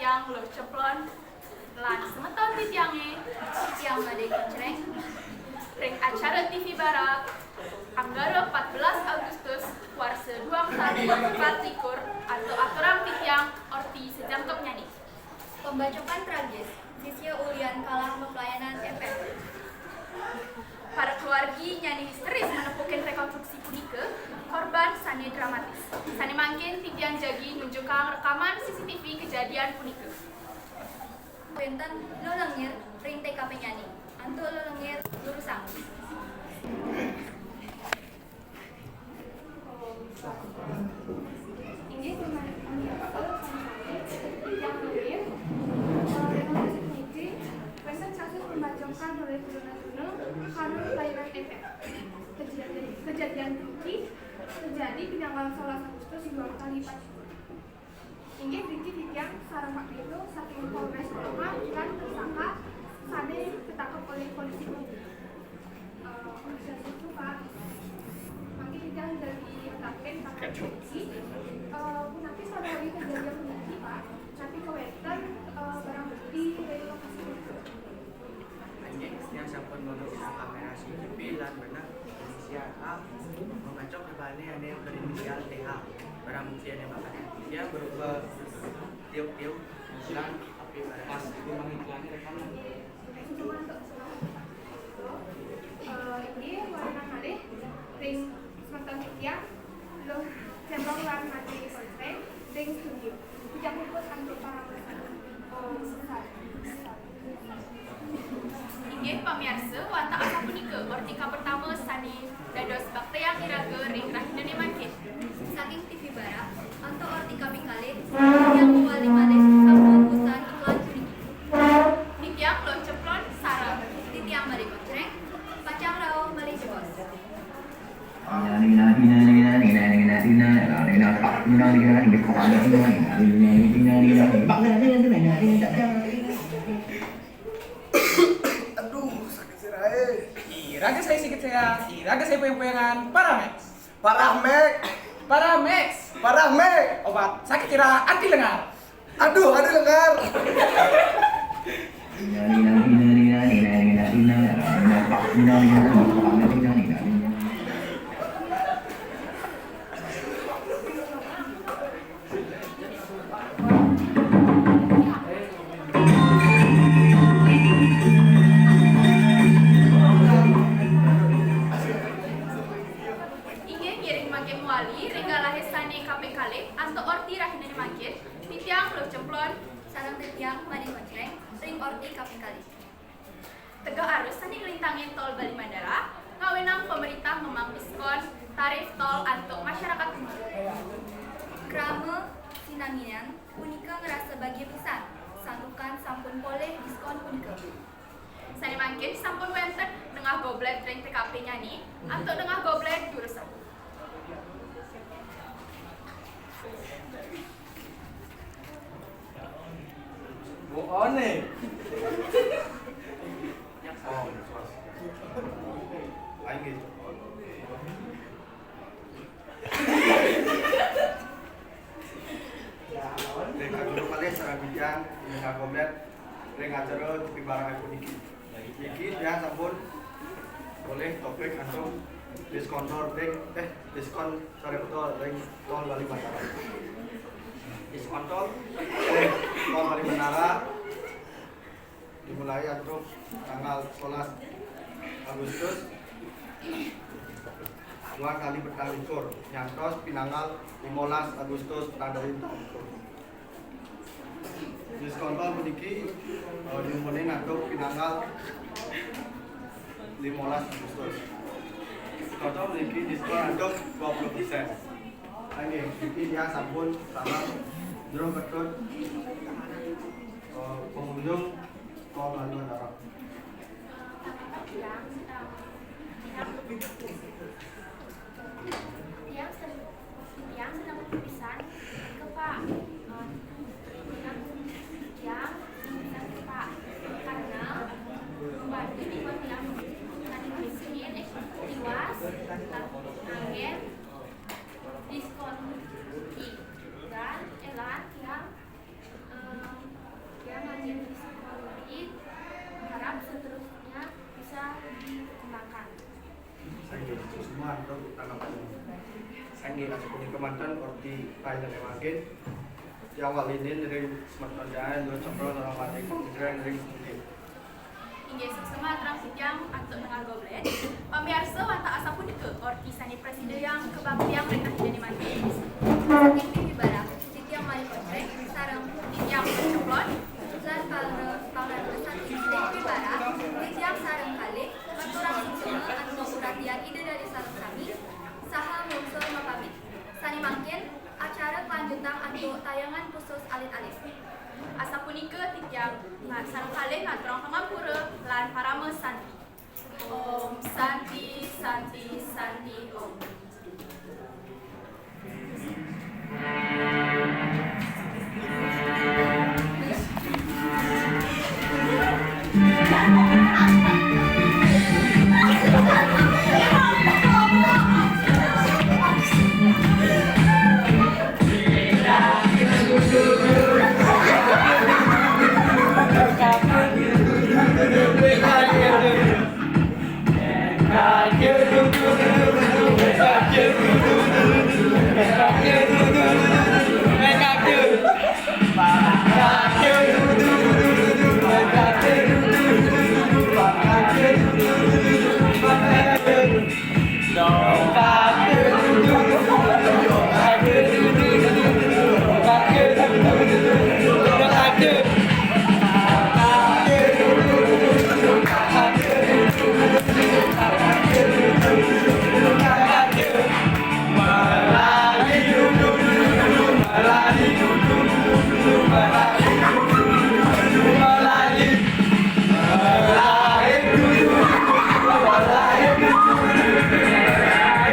titiang lo ceplon lan semeton titiange titiang made kecreng ring acara TV Barat Anggara 14 Agustus warse 2024 likur atau aturan titiang orti sejangkep nyanyi. Pembacokan tragis, Sisya Ulian kalah pelayanan FM. Para keluargi nyanyi histeris menepukan rekonstruksi punika, korban sane dramatis. Sane mangkin titiang jagi menunjukkan rekaman CCTV kejadian punika. Wenten lo lengir ring TKP nyanyi, antuk lo lengir lurusang. Ini yang lengir, Wenten kasus pembacokan oleh Brunei karena pelayanan FM. Kejadian Riki terjadi di tanggal 11 Agustus 2024. Inggih Riki titiang sareng Pak itu saking Polres Kolongan dan tersangka sane ketangkep oleh polisi. Organisasi itu Pak, mungkin titiang dari Taken pakai polisi. Nanti pada hari kejadian ini Pak, nanti ke Western barang bukti dari lokasi itu. Yang sampun menurut kamera CCTV dan benar inisial A membacok kembali ada yang berinisial TH barang bukti ada makanya dia berubah tiup-tiup dan api pas itu mengiklani rekaman Ini warna malih ring semeton titiang lo jambang lan mati konsen ring studio tidak puput untuk para besar. Inggih pamirsa wanta asa punika ortika pertama sane dados bakteang iraga ring rahinane mangkin. Saking TV Barat, antuk ortika pikale yang mewali malih sampun usan iklan juri. Titiang lo ceplon sareng Titiang mari kocreng, pacang rao mari jebos. aduh sakit sirahe Iraga saya sikit saya, iraga saya poyang-poyangan Paramex. Paramex Obat sakit ira anti lengar. aduh ada lengar Inggih ngiring mangkin muali ring galahe sane KPKale antuk orti rahinane mangkin. Titiang lo ceplon Sarang titiang mari kocreng, ring orti kapikali. tegak arus sani ngelintangin tol Bali Mandara, ngawenang pemerintah memang diskon tarif tol untuk masyarakat umum. Krame sinaminan, punika ngerasa bagi pisan. Santukan sampun boleh diskon punika. Sani mangkin sampun wenten dengah goblet ring TKP nyanyi, atau dengah goblet jurusan. boone aing gitu Reka dulu kali secara bijak, dengan komplit ring acara di barang aku Niki dia sampun boleh topik atau diskon sore betul ring tol Bali Mandara diskon tol Bali Mandara dimulai untuk tanggal 11 Agustus 2 kali petang likur nyantos pinanggal 15 Agustus petang dari likur diskon tol meniki dimulai untuk pinanggal 15 Agustus diskon tol meniki diskon untuk 20%. Ini dia sampun sama jeruk ketut pengunjung tol Bali Mandara. Yang sedang berpisan ke Pak. Yang sedang ke Pak karena membantu di yang tadi di sini tiwas angin diskon dan elan yang dan makin yang walinin dari smartphone dan dua coprol orang paling kemudian dari studi. Inggih sesema terang sitiang atau tengah goblet. Pamiarsa wanta asa punika orti sani presiden yang kebaktian mereka jadi mati. Saking TV Barak, Titiang Mali Kontrek, sareng Yang menceplon lan pangaruh saking TV Barak, Titiang sareng kalih, maturang sing anu uratian ide dari sareng sami, saha mungsul mapamit. Sani mangkin acara kelanjutan anu tayangan khusus alit-alit. asa punika titiang sareng kalih ngaturang pangapura lan parama santi. Om Santi Santi Santi Om.